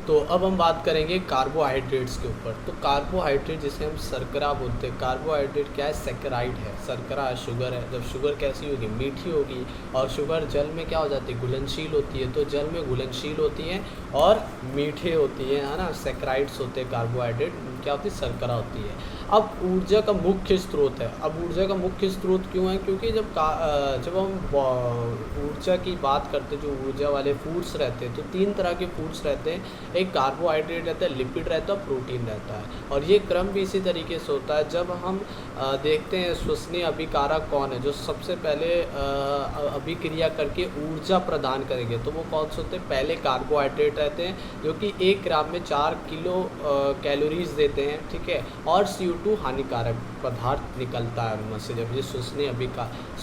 तो अब हम बात करेंगे कार्बोहाइड्रेट्स के ऊपर। तो कार्बोहाइड्रेट जिसे हम शर्करा बोलते हैं, कार्बोहाइड्रेट क्या है? सैकराइड है। शर्करा है, शुगर है। जब शुगर कैसी होगी? मीठी होगी। और शुगर जल में क्या हो जाती है? घुलनशील होती है। तो जल में घुलनशील होती हैं और मीठे होती हैं, है ना। सैकराइड्स होते हैं कार्बोहाइड्रेट, क्या होती है? शर्करा होती है। अब ऊर्जा का मुख्य स्रोत है। अब ऊर्जा का मुख्य स्रोत क्यों है? क्योंकि जब हम ऊर्जा की बात करते हैं, जो ऊर्जा वाले फूड्स रहते हैं, तो 3 तरह के फूड्स रहते हैं। एक कार्बोहाइड्रेट रहता है, लिपिड रहता है और प्रोटीन रहता है। और ये क्रम भी इसी तरीके से होता है। जब हम देखते हैं श्वसनीय अभिकारक कौन है जो सबसे पहले अभिक्रिया करके ऊर्जा प्रदान करेंगे, तो वो कौन से होते हैं? पहले कार्बोहाइड्रेट रहते हैं जो कि 1 ग्राम में 4 किलो कैलोरीज देते हैं, ठीक है। और CO2 हानिकारक पदार्थ निकलता है उनमें से जब ये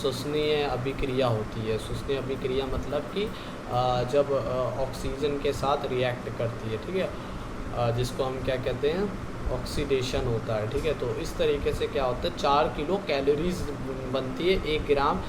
श्वसनीय अभिक्रिया होती है। श्वसनीय अभिक्रिया मतलब कि जब ऑक्सीजन के साथ रिएक्ट करती है, ठीक है, जिसको हम क्या कहते हैं? ऑक्सीडेशन होता है, ठीक है। तो इस तरीके से क्या होता है? 4 किलो कैलोरीज बनती है 1 ग्राम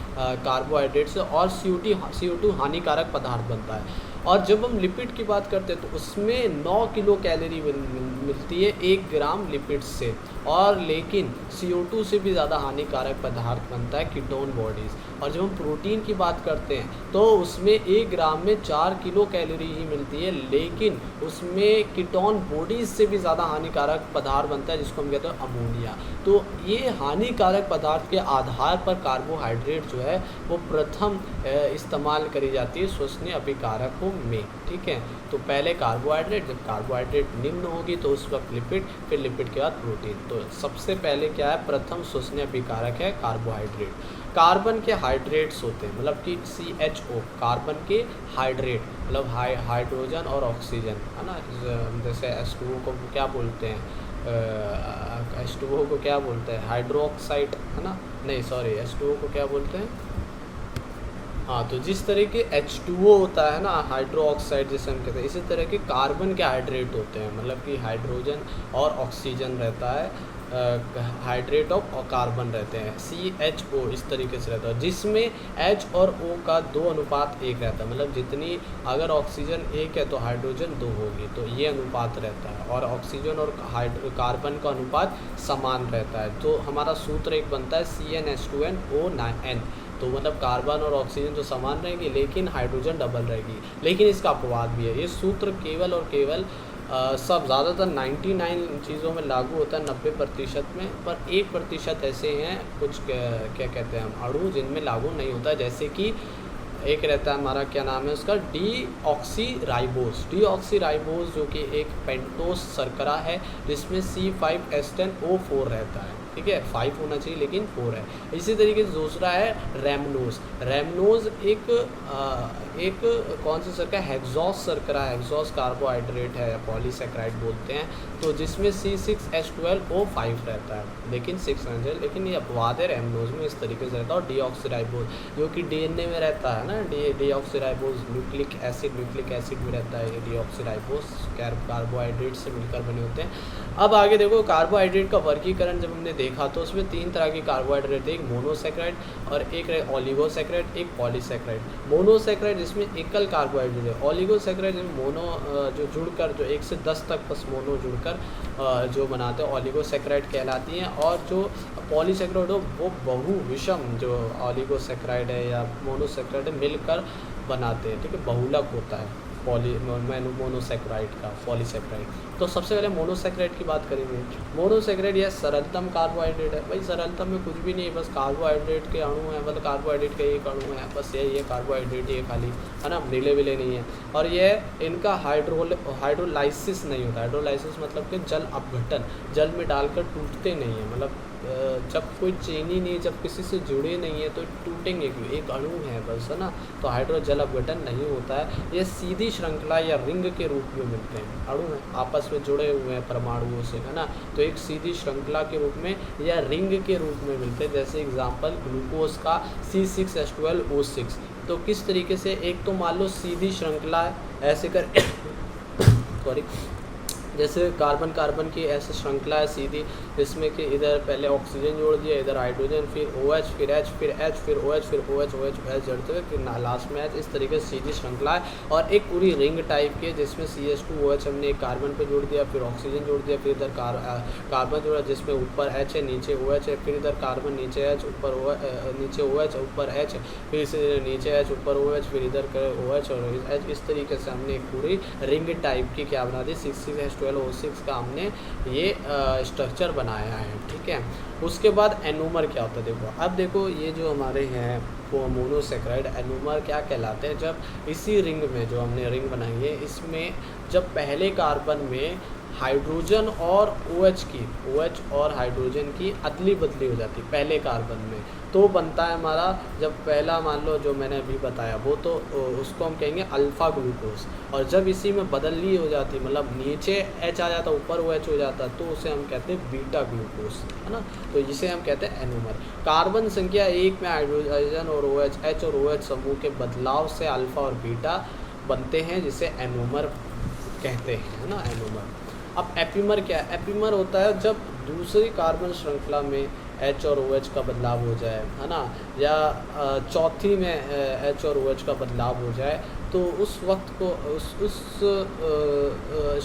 कार्बोहाइड्रेट से, और CO2 हानिकारक पदार्थ बनता है। और जब हम लिपिड की बात करते हैं तो उसमें 9 किलो कैलोरी मिलती है 1 ग्राम लिपिड से। और लेकिन CO2 से भी ज़्यादा हानिकारक पदार्थ बनता है कीटोन बॉडीज़। और जब हम प्रोटीन की बात करते हैं तो उसमें 1 ग्राम में 4 किलो कैलोरी ही मिलती है, लेकिन उसमें कीटोन बॉडीज़ से भी ज़्यादा हानिकारक पदार्थ बनता है, जिसको हम कहते हैं अमोनिया। तो ये हानिकारक पदार्थ के आधार पर कार्बोहाइड्रेट जो है वो प्रथम इस्तेमाल करी जाती है श्वसनीय अभिकारकों में, ठीक है। तो पहले कार्बोहाइड्रेट, जब कार्बोहाइड्रेट निम्न होगी तो उस वक्त लिपिड, फिर लिपिड के बाद प्रोटीन। तो सबसे पहले क्या है? प्रथम श्वसनीय अभिकारक है कार्बोहाइड्रेट। कार्बन के हाइड्रेट्स होते हैं, मतलब कि CHO, कार्बन के हाइड्रेट मतलब हाइड्रोजन और ऑक्सीजन, है ना। जैसे H2O को क्या बोलते हैं? H2O को क्या बोलते हैं? हाइड्रोक्साइड, है ना। नहीं सॉरी, H2O को क्या बोलते हैं? हाँ, तो जिस तरह के H2O होता है ना, हाइड्रो ऑक्साइड जिसे हम कहते हैं, इसी तरह के कार्बन के हाइड्रेट होते हैं, मतलब कि हाइड्रोजन और ऑक्सीजन रहता है, हाइड्रेट ऑफ कार्बन रहते हैं, CHO इस तरीके से रहता है, जिसमें H और O का 2:1 रहता है। मतलब जितनी अगर ऑक्सीजन 1 है तो हाइड्रोजन 2 होगी, तो ये अनुपात रहता है। और ऑक्सीजन और कार्बन का अनुपात समान रहता है। तो हमारा सूत्र एक बनता है CnH2nO9n। तो मतलब कार्बन और ऑक्सीजन तो समान रहेंगी, लेकिन हाइड्रोजन डबल रहेगी। लेकिन इसका अपवाद भी है। ये सूत्र केवल और केवल सब ज़्यादातर 99 चीज़ों में लागू होता है, 90% में, पर 1% ऐसे हैं कुछ क्या कहते हैं हम अणु जिनमें लागू नहीं होता है। जैसे कि एक रहता है हमारा, क्या नाम है उसका? डीऑक्सीराइबोज, जो कि एक पेंटोस शर्करा है जिसमें C5H10O4 रहता है, ठीक है। 5 होना चाहिए लेकिन 4 है। इसी तरीके से दूसरा है रैमनोज एक कौन सा शर्करा? हेक्सोस शर्करा है। हेक्सोस कार्बोहाइड्रेट है, पॉलीसैकेराइड बोलते हैं, तो जिसमें C6H12O5 रहता है, लेकिन 6 रहता है, लेकिन ये अपवाद है रैमनोज में, इस तरीके से रहता है। और डीऑक्सीराइबोज जो कि DNA में रहता है ना, डीऑक्सीराइबोज न्यूक्लिक एसिड में रहता है। ये डीऑक्सीराइबोज कार्बोहाइड्रेट से मिलकर बने होते हैं। अब आगे देखो, कार्बोहाइड्रेट का वर्गीकरण जब हमने देखा तो उसमें 3 तरह के कार्बोहाइड्रेट थे, एक मोनोसैकेराइड और एक ओलिगोसैकेराइड, एक पॉलीसैकेराइड। मोनोसैकेराइड जिसमें एकल कार्बोहाइड्रेट है, ओलिगोसैकेराइड जिसमें मोनो जो जुड़कर, जो 1 से 10 तक बस मोनो जुड़कर जो बनाते हैं ओलिगोसैकेराइड कहलाती हैं। और जो पॉलीसैकेराइड हो वो बहु विषम जो ओलिगोसैकेराइड है या मोनोसैकेराइड मिलकर बनाते हैं, ठीक है, बहुलक होता है मोनोसैकेराइड का, पॉलीसैकेराइड। तो सबसे पहले मोनोसैकेराइड की बात करेंगे। मोनोसैकेराइड यह सरलतम कार्बोहाइड्रेट है। भाई सरलतम में कुछ भी नहीं है, बस कार्बोहाइड्रेट के अणु हैं, मतलब कार्बोहाइड्रेट का एक अणु है, बस यही है कार्बोहाइड्रेट, ये खाली, है ना, मिले विले नहीं है। और यह इनका हाइड्रोलाइसिस नहीं होता। हाइड्रोलाइसिस मतलब कि जल अपघटन, जल में डालकर टूटते नहीं है। मतलब जब कोई चीनी नहीं, जब किसी से जुड़े नहीं है तो टूटेंगे क्यों? एक अणु है बस, है ना। तो हाइड्रोजल अपघटन नहीं होता है। ये सीधी श्रृंखला या रिंग के रूप में मिलते हैं। अणु हैं, आपस में जुड़े हुए हैं परमाणुओं से, है ना, तो एक सीधी श्रृंखला के रूप में या रिंग के रूप में मिलते हैं। जैसे एग्जाम्पल ग्लूकोज का C6H12O6। तो किस तरीके से, एक तो मान लो सीधी श्रृंखला है, ऐसे कर सॉरी जैसे कार्बन कार्बन की ऐसे श्रृंखला है सीधी, जिसमें कि इधर पहले ऑक्सीजन जोड़ दिया, इधर हाइड्रोजन, फिर OH, फिर H, फिर H, फिर OH, फिर OH, OH, OH जोड़ते हुए फिर लास्ट में H। इस तरीके से सीधी श्रृंखला है और एक पूरी रिंग टाइप की है, जिसमें CH2OH हमने एक कार्बन पे जोड़ दिया, फिर ऑक्सीजन जोड़ दिया, फिर इधर कार्बन जोड़ा, जिसमें ऊपर H है, नीचे OH है, फिर इधर कार्बन, नीचे H, ऊपर नीचे OH, ऊपर H, फिर से नीचे H, ऊपर OH, फिर इधर OH और H। इस तरीके से हमने एक पूरी रिंग टाइप की क्या बना दी, 6,6H12O6 का हमने ये स्ट्रक्चर बनाया है। ठीक है, उसके बाद एनोमर क्या होता है देखो। अब देखो ये जो हमारे हैं वो मोनोसेक्राइड, एनोमर क्या कहलाते हैं, जब इसी रिंग में जो हमने रिंग बनाई है, इसमें जब पहले कार्बन में हाइड्रोजन और OH और हाइड्रोजन की अदली बदली हो जाती है पहले कार्बन में, तो बनता है हमारा, जब पहला मान लो जो मैंने अभी बताया वो, तो उसको हम कहेंगे अल्फ़ा ग्लूकोज। और जब इसी में बदली हो जाती, मतलब नीचे H आ जाता, ऊपर OH हो जाता, तो उसे हम कहते हैं बीटा ग्लूकोज, है ना। तो इसे हम कहते हैं एनोमर। कार्बन संख्या 1 में हाइड्रोजन और OH, H और OH समूह के बदलाव से अल्फ़ा और बीटा बनते हैं, जिसे एनोमर कहते हैं, है ना, एनोमर। अब एपीमर क्या है? एपीमर होता है जब दूसरी कार्बन श्रृंखला में H और OH का बदलाव हो जाए, है ना, या चौथी में H और OH का बदलाव हो जाए, तो उस वक्त को उस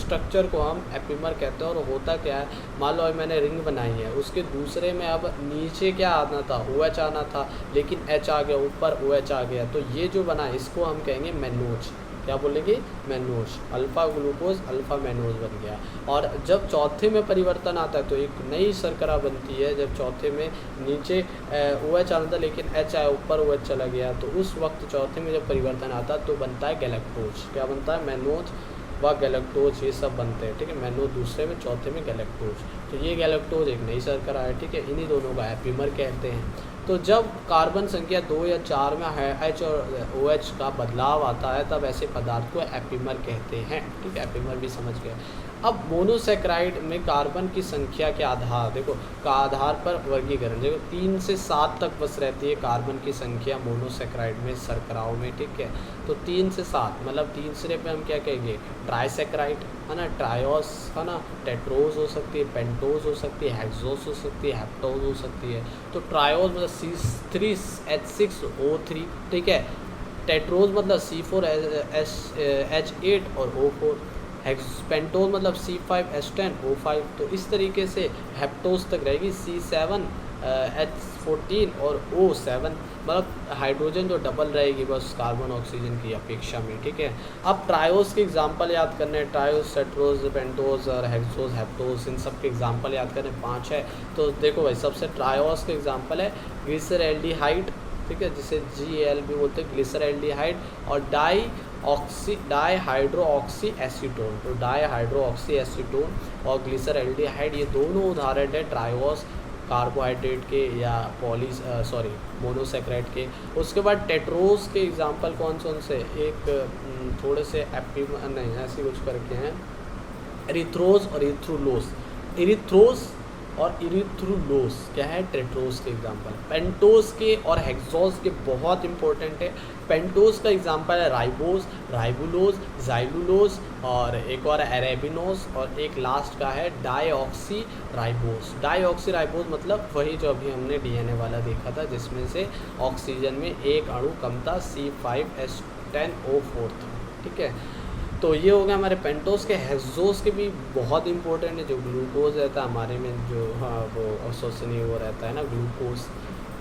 स्ट्रक्चर को हम एपीमर कहते हैं। और होता क्या है, मान लो मैंने रिंग बनाई है, उसके दूसरे में अब नीचे क्या आना था, OH आना था, लेकिन H आ गया, ऊपर OH आ गया, तो ये जो बना इसको हम कहेंगे मेनोज। क्या बोलेंगे? Mannose. Alpha glucose alpha mannose बन गया। और जब चौथे में परिवर्तन आता है तो एक नई शर्करा बनती है। जब चौथे में नीचे OH आना था लेकिन H आया, ऊपर OH चला गया, तो उस वक्त चौथे में जब परिवर्तन आता है तो बनता है गैलेक्टोज। क्या बनता है? मेनोज व गैलेक्टोज, ये सब बनते हैं। ठीक है, मेनोज दूसरे में, चौथे में गैलेक्टोज। तो ये गैलेक्टोज एक नई शर्करा है। ठीक है, इन्हीं दोनों का एपीमर कहते हैं। तो जब कार्बन संख्या 2 या 4 में H और OH का बदलाव आता है, तब ऐसे पदार्थ को एपीमर कहते हैं। ठीक है, एपीमर भी समझ गए। अब मोनोसेक्राइड में कार्बन की संख्या के आधार, देखो का आधार पर वर्गीकरण, देखो 3 से 7 तक बस रहती है कार्बन की संख्या मोनोसेक्राइड में, शर्कराओं में। ठीक है, तो 3 से 7, मतलब तीसरे पे हम क्या कहेंगे? ट्राइसेक्राइड, है ना, ट्रायोस, है ना, टेट्रोज हो सकती है, पेंटोज हो सकती है, हेक्सोस हो सकती है, हेप्टोज हो सकती है। तो ट्रायोज मतलब C3H6O3। ठीक है, टेट्रोज मतलब C4H8 और O4। पेंटोज मतलब C5H10O5। तो इस तरीके से हेप्टोज तक रहेगी C7H14 और O7, मतलब हाइड्रोजन जो डबल रहेगी बस कार्बन ऑक्सीजन की अपेक्षा में। ठीक है, अब ट्रायोस के एग्जांपल याद करने हैं। ट्रायोस, टेट्रोज, पेंटोज और हेक्सोज, हेप्टोज, इन सब के एग्जांपल याद करने 5 है। तो देखो भाई, सबसे ट्रायोस के एग्जांपल है ग्लिसरैल्डिहाइड, ठीक है, जिसे GAL भी बोलते हैं, ग्लिसरैल्डिहाइड, और डाईहाइड्रोऑक्सी एसीटोन। तो डाईहाइड्रोऑक्सी एसीटोन और ग्लिसरैल्डिहाइड, ये दोनों उदाहरण है ट्रायोस कार्बोहाइड्रेट के या मोनोसेक्राइड के। उसके बाद टेट्रोस के एग्जांपल कौन से? एक थोड़े से नहीं ऐसे कुछ करके हैं, एरिथ्रोज और इरिथ्रोलोस। इरिथ्रोस और इरिथ्रोलोस क्या है? टेट्रोस के एग्जांपल। पेंटोस के और हेक्सोस के बहुत इंपॉर्टेंट है। पेंटोस का एग्जांपल है राइबोस, राइबुलोज, जाइलुलोज, और एक और अरेबिनोस, और एक लास्ट का है डाईऑक्सी राइबोस। डाईऑक्सी राइबोस मतलब वही जो अभी हमने DNA वाला देखा था, जिसमें से ऑक्सीजन में एक अणु कम था, C5H10O4 था। ठीक है, तो ये हो गया हमारे पेंटोस के। हेक्सोस के भी बहुत इंपॉर्टेंट है। जो ग्लूकोज रहता है हमारे में, जो वो अवशोषणीय वो रहता है ना, ग्लूकोज,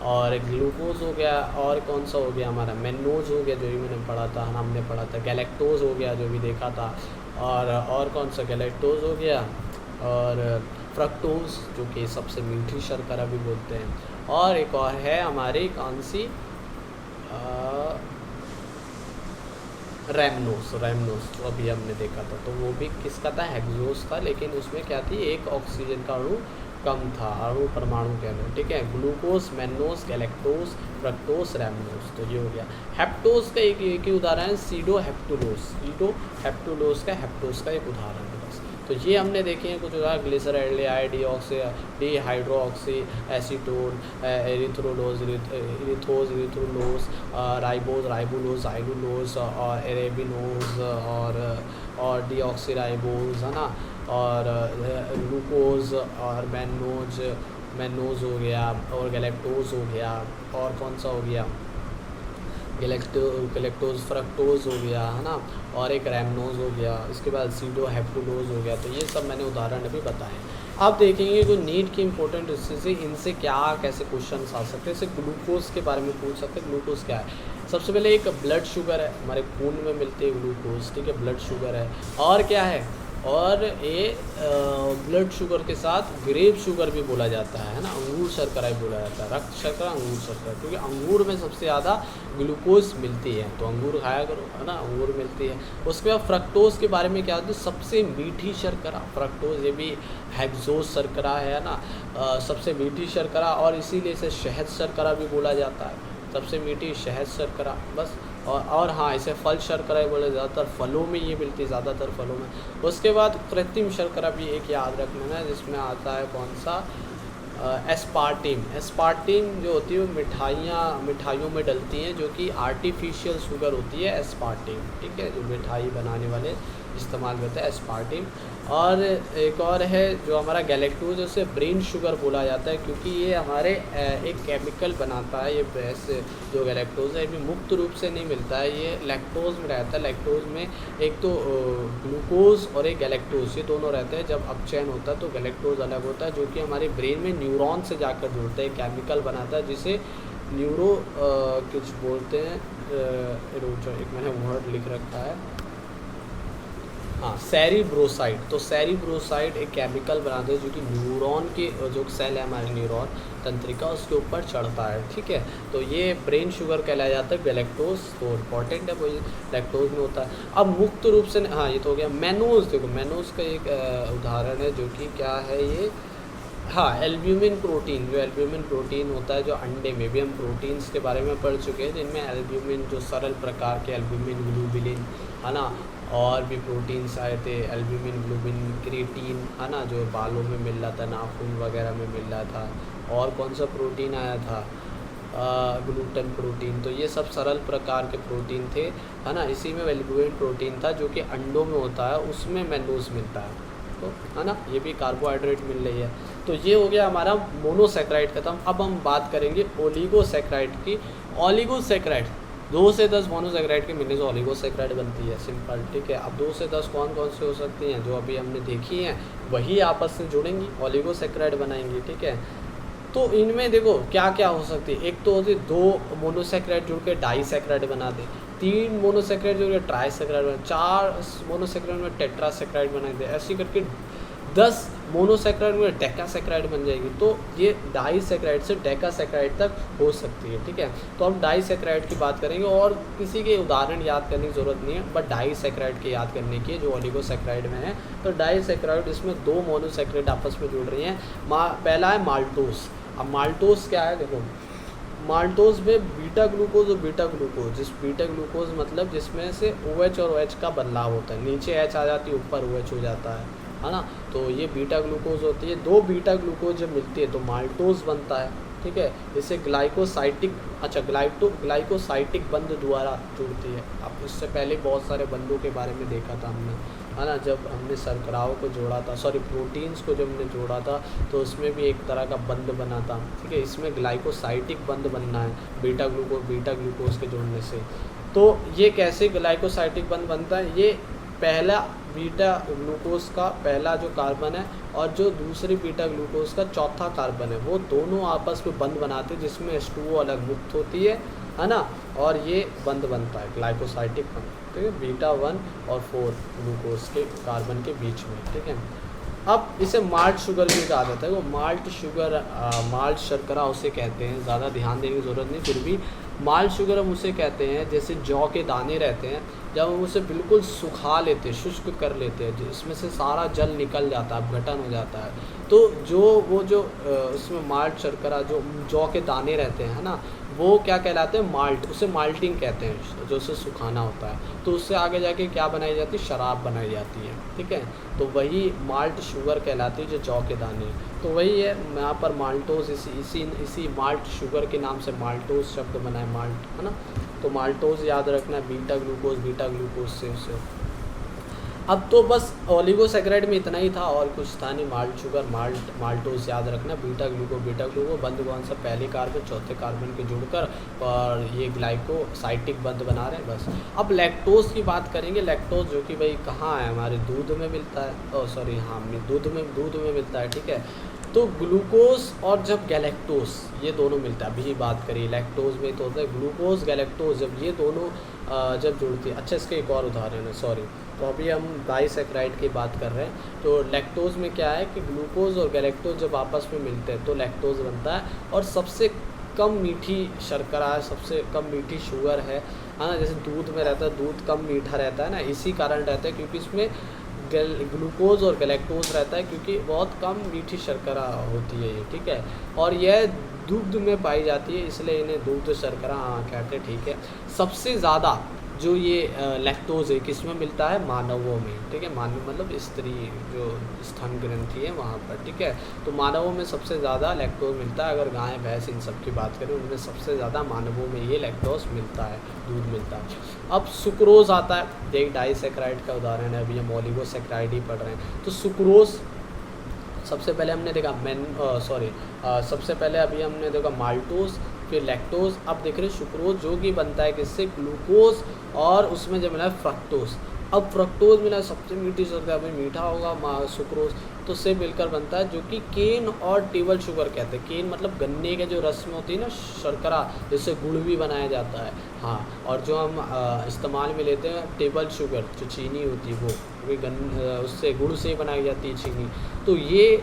और ग्लूकोज हो गया। और कौन सा हो गया हमारा? मेनोज हो गया, जो भी मैंने पढ़ा था, हमने पढ़ा था। गैलेक्टोज हो गया, जो भी देखा था। और कौन सा? गैलेक्टोज हो गया, और फ्रक्टोज, जो कि सबसे मीठी शर्करा भी बोलते हैं। और एक और है हमारी कौन सी? रैमनोस जो अभी हमने देखा था, तो वो भी किसका था? हेक्सोस था, लेकिन उसमें क्या थी? एक ऑक्सीजन का अणु कम था, अणु परमाणु के अणु। ठीक है, ग्लूकोज, मेनोस, गैलेक्टोस, फ्रक्टोस, रैमनोस। तो ये हो गया। हेप्टोस का एक ही उदाहरण है, सीडोहेप्टुलोस। सीडोहेप्टुलोस का हेप्टोस का एक उदाहरण है बस। तो ये हमने देखे हैं कुछ उदाहरण, ग्लिसरैल्डिहाइड, डीहाइड्रोऑक्सी एसीटोन, एरिथ्रोलोज, इरिथोज, इरिथ्रोलोस, राइबोज, राइबुलोज, जाइलुलोज, और एरेबिनोज, और डीऑक्सीराइबोज, है ना, और ग्लूकोज और मैनोज हो गया, और गैलेक्टोज हो गया, और कौन सा हो गया, गैलेक्टोज फ्रक्टोज हो गया, है ना, और एक रैमनोज हो गया, इसके बाद सीडोहेप्टुलोज हो गया। तो ये सब मैंने उदाहरण अभी बताए। आप देखेंगे जो नीट की इंपॉर्टेंट से इनसे क्या कैसे क्वेश्चन आ सकते हैं। जैसे ग्लूकोज के बारे में पूछ सकते हैं, ग्लूकोज क्या है। सबसे पहले एक ब्लड शुगर है, हमारे खून में मिलती है ग्लूकोज, ठीक है, ब्लड शुगर है। और क्या है, और ये ब्लड शुगर के साथ ग्रेप शुगर भी बोला जाता है ना, अंगूर शर्करा भी बोला जाता है, रक्त शर्करा, अंगूर शर्करा, क्योंकि अंगूर में सबसे ज़्यादा ग्लूकोज मिलती है, तो अंगूर खाया करो, है ना, अंगूर मिलती है। उसके बाद फ्रक्टोज के बारे में क्या होती है, सबसे मीठी शर्करा, फ्रक्टोज, ये भी हेक्सोज शर्करा है ना, सबसे मीठी शर्करा, और इसीलिए इसे शहद शर्करा भी बोला जाता है, सबसे मीठी शहद शर्करा, बस। और हाँ, इसे फल शर्करा बोले, ज़्यादातर फलों में ये मिलती है, ज़्यादातर फलों में। उसके बाद कृत्रिम शर्करा भी एक याद रखना है, जिसमें आता है कौन सा, एस्पार्टिम। एस्पार्टिम जो होती है वो मिठाइयों में डलती हैं, जो कि आर्टिफिशियल शुगर होती है एस्पार्टिम, ठीक है, जो मिठाई बनाने वाले इस्तेमाल करते हैं एस्पार्टिम। और एक और है जो हमारा गैलेक्टोज, उसे ब्रेन शुगर बोला जाता है, क्योंकि ये हमारे एक केमिकल बनाता है, ये वैसे जो गैलेक्टोज है ये भी मुक्त रूप से नहीं मिलता है, ये लैक्टोज में रहता है। लैक्टोज में एक तो ग्लूकोज और एक गैलेक्टोज, ये दोनों रहते हैं। जब अपचयन होता है तो गैलेक्टोज अलग होता है, जो कि हमारे ब्रेन में न्यूरॉन से जाकर जुड़ता है, केमिकल बनाता है, जिसे न्यूरो कुछ बोलते हैं, एक मैंने वर्ड लिख रखा है, हाँ, सेरिब्रोसाइड। तो सेरिब्रोसाइड एक केमिकल बनाते हैं जो कि न्यूरॉन के जो सेल है हमारे न्यूरॉन तंत्रिका, उसके ऊपर चढ़ता है, ठीक है। तो ये ब्रेन शुगर कहलाया जाता है गैलेक्टोज, तो इम्पॉर्टेंट है, वो लैक्टोज में होता है। अब मुक्त रूप से, हाँ, ये तो हो गया मैनोज। देखो मैनोज का एक उदाहरण है, जो कि क्या है ये, हाँ, एल्ब्यूमिन प्रोटीन। जो एल्ब्यूमिन प्रोटीन होता है, जो अंडे में भी हम प्रोटीन्स के बारे में पढ़ चुके हैं, जिनमें एल्ब्यूमिन, जो सरल प्रकार के एल्ब्यूमिन, ग्लोबुलिन, है ना, और भी प्रोटीन्स आए थे, एल्ब्यूमिन, ग्लोबिन, क्रिएटिन, है ना, जो बालों में मिल रहा था, नाखून वगैरह में मिल रहा था। और कौन सा प्रोटीन आया था, ग्लूटन प्रोटीन। तो ये सब सरल प्रकार के प्रोटीन थे, है ना। इसी में एल्ब्यूमिन प्रोटीन था, जो कि अंडों में होता है, उसमें मैनोज मिलता है, तो है ना, ये भी कार्बोहाइड्रेट मिल रही है। तो ये हो गया हमारा मोनोसैकेराइड खत्म। अब हम बात करेंगे ओलिगोसैकेराइड की। ओलिगोसैकेराइड 2 से 10 मोनोसैकेराइड के मिलने से ओलिगोसैकेराइड बनती है, सिंपल, ठीक है। अब 2 से 10 कौन कौन से हो सकती हैं, जो अभी हमने देखी हैं वही आपस में जुड़ेंगी, ओलिगोसैकेराइड बनाएंगी, ठीक है। तो इनमें देखो क्या क्या हो सकती है। एक तो होती है 2 मोनोसैकेराइड जुड़ के डाइसैकेराइड बना दे, 3 मोनोसैकेराइड जुड़ के ट्राइसैकेराइड बना, 4 मोनोसैकेराइड में टेट्रासैकेराइड बना दे, ऐसी करके 10 मोनोसैकेराइड में डेकासैकेराइड बन जाएगी। तो ये डाइसैकेराइड से डेकासैकेराइड तक हो सकती है, ठीक है। तो हम डाइसैकेराइड की बात करेंगे, और किसी के उदाहरण याद करने की ज़रूरत नहीं है, बट डाइसैकेराइड के याद करने की, जो ओलिगोसैकेराइड में है। तो डाइसैकेराइड, इसमें 2 मोनोसैकेराइड आपस में जुड़ रही हैं। पहला है माल्टोस। अब माल्टोस क्या है, देखो, माल्टोज में बीटा ग्लूकोज और बीटा ग्लूकोज, जिस बीटा ग्लूकोज मतलब जिसमें से OH और OH का बदलाव होता है, नीचे H आ जाती है, ऊपर OH हो जाता है ना। तो ये बीटा ग्लूकोज होती है। 2 बीटा ग्लूकोज जब मिलती है तो माल्टोज बनता है, ठीक है। इसे ग्लाइकोसाइटिक, ग्लाइकोसाइटिक बंध द्वारा जुड़ती है। अब इससे पहले बहुत सारे बंधों के बारे में देखा था हमने, है ना, जब हमने शर्कराओं को जोड़ा था, प्रोटीन्स को जब हमने जोड़ा था, तो उसमें भी एक तरह का बंध बना था, ठीक है। इसमें ग्लाइकोसाइटिक बंध बनना है बीटा ग्लूकोज के जोड़ने से। तो ये कैसे ग्लाइकोसाइटिक बंध बनता है, ये पहला बीटा ग्लूकोज का पहला जो कार्बन है और जो दूसरी बीटा ग्लूकोज का चौथा कार्बन है, वो दोनों आपस में बंध बनाते हैं, जिसमें H2O अलग मुक्त होती है ना, और ये बंध बनता है ग्लाइकोसाइटिक बंध, ठीक है, बीटा 1 और 4 ग्लूकोज के कार्बन के बीच में, ठीक है। अब इसे माल्ट शुगर भी कहा जाता है। वो माल्ट शुगर, माल्ट शर्करा उसे कहते हैं, ज़्यादा ध्यान देने की ज़रूरत नहीं, फिर भी माल्ट शुगर हम उसे कहते हैं। जैसे जौ के दाने रहते हैं, जब हम उसे बिल्कुल सुखा लेते हैं, शुष्क कर लेते हैं, जिसमें से सारा जल निकल जाता है, अपघटन हो जाता है, तो जो उसमें माल्ट शर्करा, जो जौ के दाने रहते हैं, है ना, वो क्या कहलाते हैं, माल्ट, उसे माल्टिंग कहते हैं, जो उसे सुखाना होता है। तो उससे आगे जाके क्या बनाई जाती है, शराब बनाई जाती है, ठीक है। तो वही माल्ट शुगर कहलाती है, जो जौ के दाने। तो वही है यहाँ पर माल्टोज, इसी माल्ट शुगर के नाम से माल्टोज शब्द बना है, माल्ट, है ना। तो माल्टोज याद रखना, बीटा ग्लूकोज से उसे। अब तो बस ओलिगोसैकेराइड में इतना ही था और कुछ था नहीं। माल्ट शुगर, माल्टोज याद रखना, बीटा ग्लूको बंद कौन सा, पहले कार्बन चौथे कार्बन के जुड़कर, और ये ग्लाइकोसाइटिक बंद बना रहे हैं बस। अब लैक्टोज की बात करेंगे। लैक्टोज जो कि भाई कहाँ है, हमारे दूध में मिलता है, सॉरी हाँ दूध में मिलता है, ठीक है। तो ग्लूकोज और जब गैलेक्टोज ये दोनों मिलता है, अभी बात करिए लैक्टोज में तो होता है ग्लूकोज गैलेक्टोज, जब ये दोनों जब जुड़ती है। अच्छा इसका एक और उदाहरण है, सॉरी, तो अभी हम डाइसैकेराइड की बात कर रहे हैं। तो लैक्टोज में क्या है कि ग्लूकोज और गैलेक्टोज जब आपस में मिलते हैं तो लैक्टोज बनता है, और सबसे कम मीठी शर्करा है, सबसे कम मीठी शुगर है ना। जैसे दूध में रहता है, दूध कम मीठा रहता है ना, इसी कारण रहता है क्योंकि इसमें ग्लूकोज और गैलेक्टोज रहता है, क्योंकि बहुत कम मीठी शर्करा होती है ये, ठीक है। और यह दूध में पाई जाती है, इसलिए इन्हें दूध शर्करा कहते हैं, ठीक है। सबसे ज़्यादा जो ये लैक्टोज है किसमें मिलता है, मानवों में, ठीक है। मानव मतलब स्त्री जो स्तन ग्रंथि है वहाँ पर, ठीक है। तो मानवों में सबसे ज़्यादा लैक्टोज मिलता है। अगर गाय भैंस इन सब की बात करें उनमें सबसे ज़्यादा मानवों में ये लैक्टोज मिलता है, दूध मिलता है। अब सुक्रोज आता है, एक डाइसैकेराइड का उदाहरण है, अभी हम ओलिगोसैकेराइड ही पढ़ रहे हैं। तो सुक्रोज सबसे पहले हमने देखा सबसे पहले अभी हमने देखा माल्टोज, फिर लैक्टोज। अब देख रहे सुक्रोज जो कि बनता है किससे, ग्लूकोज, और उसमें जो मिला है फ्रक्टोज। अब फ्रक्टोज मिला सबसे मीठी शर्करा, भाई मीठा होगा सुक्रोज, तो से मिलकर बनता है जो कि केन और टेबल शुगर कहते हैं। केन मतलब गन्ने के जो रस में होती है ना शर्करा, जिससे गुड़ भी बनाया जाता है, हाँ। और जो हम इस्तेमाल में लेते हैं टेबल शुगर, जो चीनी होती है वो उससे गुड़ से बनाई जाती है चीनी। तो ये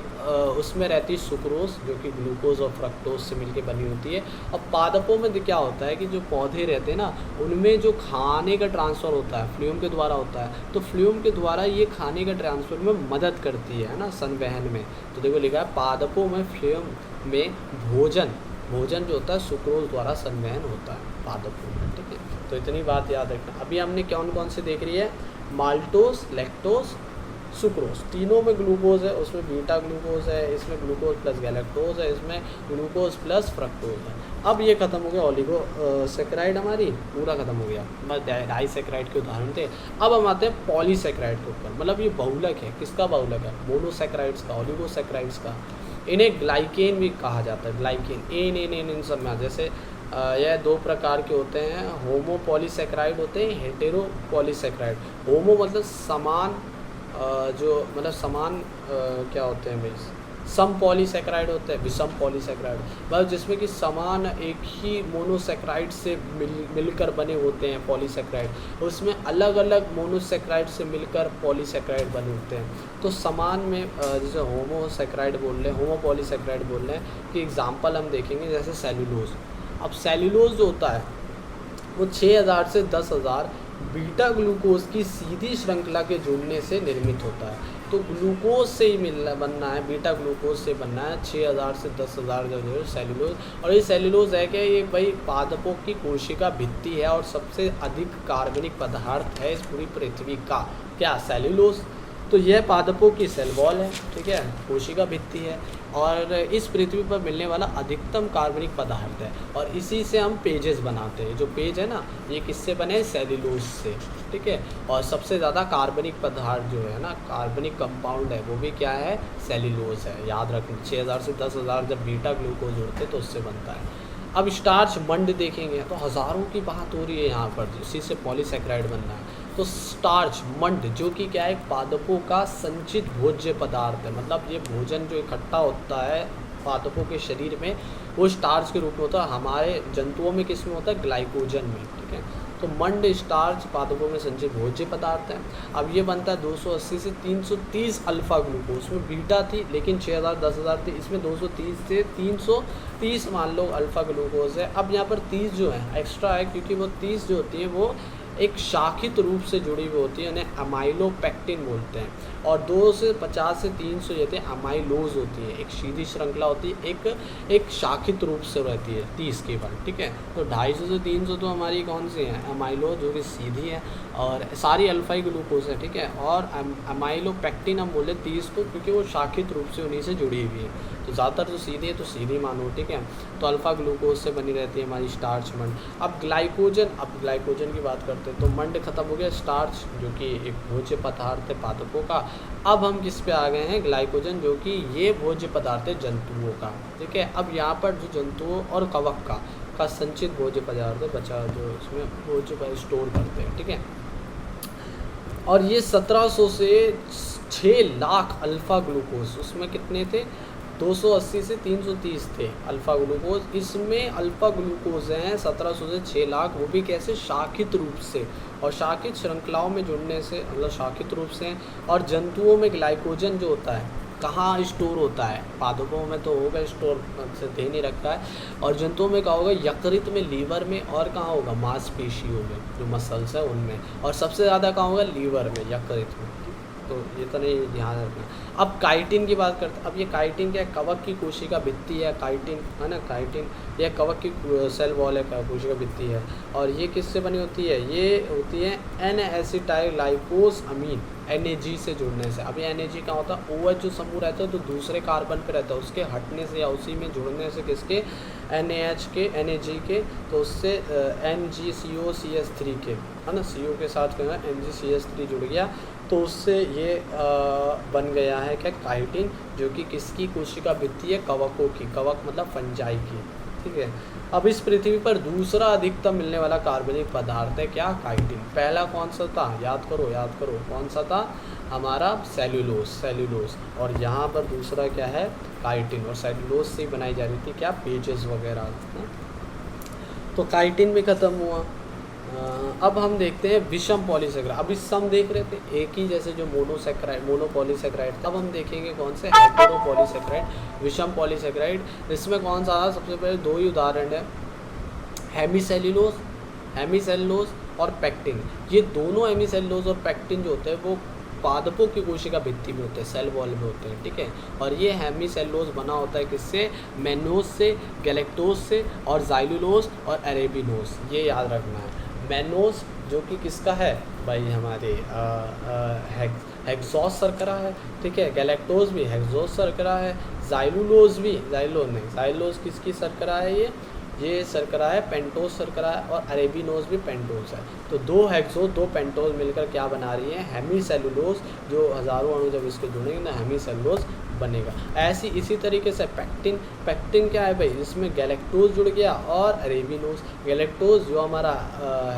उसमें रहती है सुक्रोज जो कि ग्लूकोज और फ्रक्टोज से मिलके बनी होती है। अब पादपों में क्या होता है कि जो पौधे रहते हैं ना उनमें जो खाने का ट्रांसफ़र होता है फ्लूम के द्वारा होता है, तो फ्लूम के द्वारा ये खाने का ट्रांसफ़र में मदद करती है ना, संवहन में। तो देखो लिखा है पादपों में फ्लूम में भोजन जो होता है सुक्रोज द्वारा संवहन होता है पादपों में, ठीक है। तो इतनी बात याद रखना। अभी हमने कौन से देख रही है, माल्टोज, लैक्टोज, सुक्रोज, तीनों में ग्लूकोज है, उसमें बीटा ग्लूकोज है, इसमें ग्लूकोज प्लस गैलेक्टोज है, इसमें ग्लूकोज प्लस फ्रक्टोज है। अब ये खत्म हो गया ओलिगोसैकेराइड, हमारी पूरा खत्म हो गया, बस डाइसैकेराइड के उदाहरण थे। अब हम आते हैं पॉलीसैकेराइड के ऊपर, मतलब ये बहुलक है, किसका बहुलक है, मोनोसैकेराइड्स का, ओलिगोसैकेराइड्स का। इन्हें ग्लाइकेन भी कहा जाता है, ग्लाइकेन इन सब में। जैसे यह दो प्रकार के होते हैं, होमो पॉलीसैकेराइड होते हैं, हेटेरो पॉलीसैकेराइड। होमो मतलब समान, समान क्या होते हैं भाई, सम पॉलीसैकेराइड होते हैं, विषम पॉलीसैकेराइड मतलब जिसमें कि समान एक ही मोनोसैकेराइड से मिलकर बने होते हैं पॉलीसैकेराइड, उसमें अलग अलग मोनोसैकेराइड से मिलकर पॉलीसैकेराइड बने होते हैं। तो समान में जैसे होमोसैकेराइड बोल रहे हैं, होमो पॉलीसैकेराइड बोल रहे हैं कि एग्जाम्पल हम देखेंगे जैसे सेल्यूलोज। अब सेल्यूलोज जो होता है वो 6000 से 10,000 बीटा ग्लूकोज की सीधी श्रृंखला के जुड़ने से निर्मित होता है। तो ग्लूकोज से ही बनना है, बीटा ग्लूकोज से बनना है 6000 से 10,000 जो है सेल्यूलोज। और ये सेल्यूलोज है कि ये भाई पादपों की कोशिका भित्ति है और सबसे अधिक कार्बनिक पदार्थ है इस पूरी पृथ्वी का, क्या, सेल्यूलोज। तो यह पादपों की सेल वॉल है, ठीक है, कोशिका भित्ति है और इस पृथ्वी पर मिलने वाला अधिकतम कार्बनिक पदार्थ है। और इसी से हम पेजेस बनाते हैं। जो पेज है ना ये किससे बने, सेल्यूलोज से, ठीक है। और सबसे ज़्यादा कार्बनिक पदार्थ जो है ना, कार्बनिक कंपाउंड है, वो भी क्या है, सेल्यूलोज है। याद रखना 6000 से 10,000 जब बीटा ग्लूकोज जुड़ते तो उससे बनता है। अब स्टार्च मंड देखेंगे तो हज़ारों की बात हो रही है यहाँ पर, इसी से पॉलीसैकेराइड बनना है। तो स्टार्च मंड जो कि क्या है, पादपों का संचित भोज्य पदार्थ है, मतलब ये भोजन जो इकट्ठा होता है पादपों के शरीर में वो स्टार्च के रूप में होता है। हमारे जंतुओं में किस में होता है, ग्लाइकोजन में, ठीक है। तो मंड स्टार्च पादपों में संचित भोज्य पदार्थ है। अब ये बनता है 280 से 330 अल्फा ग्लूकोज, उसमें बीटा थी लेकिन 6000 10,000 थी, इसमें 230 से 330 मान लो अल्फा ग्लूकोज है। अब यहाँ पर 30 जो है एक्स्ट्रा है क्योंकि वो 30 जो होती है वो एक शाखित रूप से जुड़ी हुई होती है, उन्हें अमाइलोपेक्टिन बोलते हैं। और 2 से 50 से 300 ये थे अमाइलोज होती है, एक सीधी श्रृंखला होती है, एक शाखित रूप से रहती है 30 के बाद, ठीक है। तो 250 से 300 तो हमारी कौन सी है, अमाइलोज जो कि सीधी है, और सारी अल्फा ही ग्लूकोज है, ठीक है। और अमाइलोपेक्टिन हम बोले 30 को, क्योंकि वो शाखित रूप से उन्हीं से जुड़ी हुई है, तो ज़्यादातर तो सीधी है तो सीधी मानो, ठीक है। तो अल्फ़ा ग्लूकोज से बनी रहती है हमारी स्टार्च मंड। अब ग्लाइकोजन की बात करते हैं, तो मंड खत्म हो गया, स्टार्च जो कि एक भोज्य पदार्थ है पादपों का। अब हम किस पे आ गए हैं, ग्लाइकोजन, जो कि ये भोज्य पदार्थ है जंतुओं का, ठीक है। अब यहाँ पर जो जंतुओं और कवक का संचित भोज्य पदार्थ है बचा, जो इसमें भोज्य स्टोर करते हैं, ठीक है। और ये 1700 से 6 लाख अल्फ़ा ग्लूकोज, उसमें कितने थे, 280 से 330 थे अल्फ़ा ग्लूकोज। इसमें अल्फ़ा ग्लूकोज हैं 1700 से 6 लाख, वो भी कैसे, शाखित रूप से, और शाखित श्रृंखलाओं में जुड़ने से, मतलब शाखित रूप से। और जंतुओं में ग्लाइकोजन जो होता है कहाँ स्टोर होता है, पादपों में तो होगा स्टोर, से दे नहीं रखा है। और जंतुओं में कहाँ होगा, यकृत में, लीवर में, और कहाँ होगा, मांसपेशियों में, जो मसल्स है उनमें। और सबसे ज़्यादा कहाँ होगा, लीवर में, यकृत में। तो ये तो नहीं ध्यान रखना। अब काइटिन की बात करते हैं। अब ये काइटिन क्या है, कवक की कोशिका भित्ति है काइटिन, है ना। काइटिन यह कवक की सेल वॉल है, कोशिका भित्ति है। और ये किससे बनी होती है, ये होती है एन एसिटाइलग्लाइकोस अमीन, NAG से जुड़ने से। अब ये NAG कहाँ होता है, OH जो समूह रहता है तो दूसरे कार्बन पे रहता है, उसके हटने से या उसी में जुड़ने से, किसके, NaH के, NAG के, तो उससे NgCOCH3 के, है ना, CO के साथ क्या है, NgCH3 जुड़ गया, तो उससे ये बन गया है क्या, काइटिन, जो कि किसकी कोशिका भित्ति है, कवकों की। कवक मतलब फंजाई की, ठीक है। अब इस पृथ्वी पर दूसरा अधिकतम मिलने वाला कार्बनिक पदार्थ है क्या, काइटिन। पहला कौन सा था, याद करो कौन सा था, हमारा सेल्यूलोस। और यहाँ पर दूसरा क्या है, काइटिन। और सेल्यूलोस से बनाई जा रही थी क्या, पेजेस वगैरह, तो काइटिन भी खत्म हुआ। अब हम देखते हैं विषम पॉलीसेक्राइड। अभी सम देख रहे थे एक ही जैसे, जो मोनोपॉलीसेक्राइड। अब हम देखेंगे कौन से, हेटेरोपॉलीसेक्राइड, विषम पॉलीसेक्राइड। इसमें कौन सा था, सबसे पहले 2 ही उदाहरण है, हेमीसेलुलोज और पेक्टिन। ये दोनों हेमीसेलुलोज और पेक्टिन जो होते हैं वो पादपों की कोशिका भित्ति में होते हैं, सेल वॉल में होते हैं, ठीक है। और ये हेमीसेलुलोज बना होता है किससे, मैनोज से, गैलेक्टोज से, और जाइलुलोज और अरेबिनोज, ये याद रखना है। मैनोज जो कि किसका है भाई, हमारे हेक्सोस शर्करा है, ठीक है। गैलेक्टोज भी हेक्सोस शर्करा है, जाइलुलोज भी, जाइलोज किसकी शर्करा है, ये शर्करा है पेंटोज शर्करा है, और अरेबिनोज भी पेंटोज है। तो 2 हेक्सोज 2 पेंटोज मिलकर क्या बना रही है, हेमीसेलुलोज, जो हज़ारों अणु जब इसके जुड़ेंगे ना हेमीसेलुलोज बनेगा। इसी तरीके से पेक्टिन क्या है भाई, इसमें गैलेक्टोज जुड़ गया और अरेबिनोज। गैलेक्टोज जो हमारा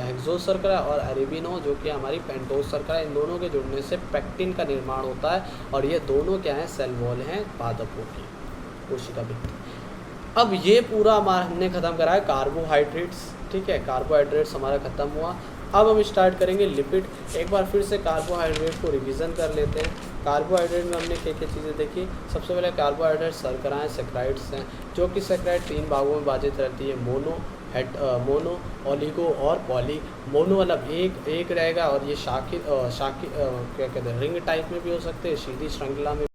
हेक्सोज शर्करा है, और अरेबिनोज जो कि हमारी पेंटोज शर्करा है, इन दोनों के जुड़ने से पेक्टिन का निर्माण होता है। और ये दोनों क्या है, सेल वॉल हैं पादपों की कोशिका भित्ति। अब ये पूरा हमारा हमने ख़त्म करा है कार्बोहाइड्रेट्स, ठीक है। कार्बोहाइड्रेट्स हमारा ख़त्म हुआ। अब हम स्टार्ट करेंगे लिपिड। एक बार फिर से कार्बोहाइड्रेट को रिवीजन कर लेते हैं। कार्बोहाइड्रेट में हमने क्या क्या चीज़ें देखी, सबसे पहले कार्बोहाइड्रेट शर्कराएँ, सेक्राइड्स हैं, जो कि सेक्राइड 3 भागों में विभाजित रहती है, मोनो, ओलिगो और पॉली। मोनो मतलब एक रहेगा, और ये शाखित क्या कहते हैं, रिंग टाइप में भी हो सकते हैं, सीधी श्रृंखला में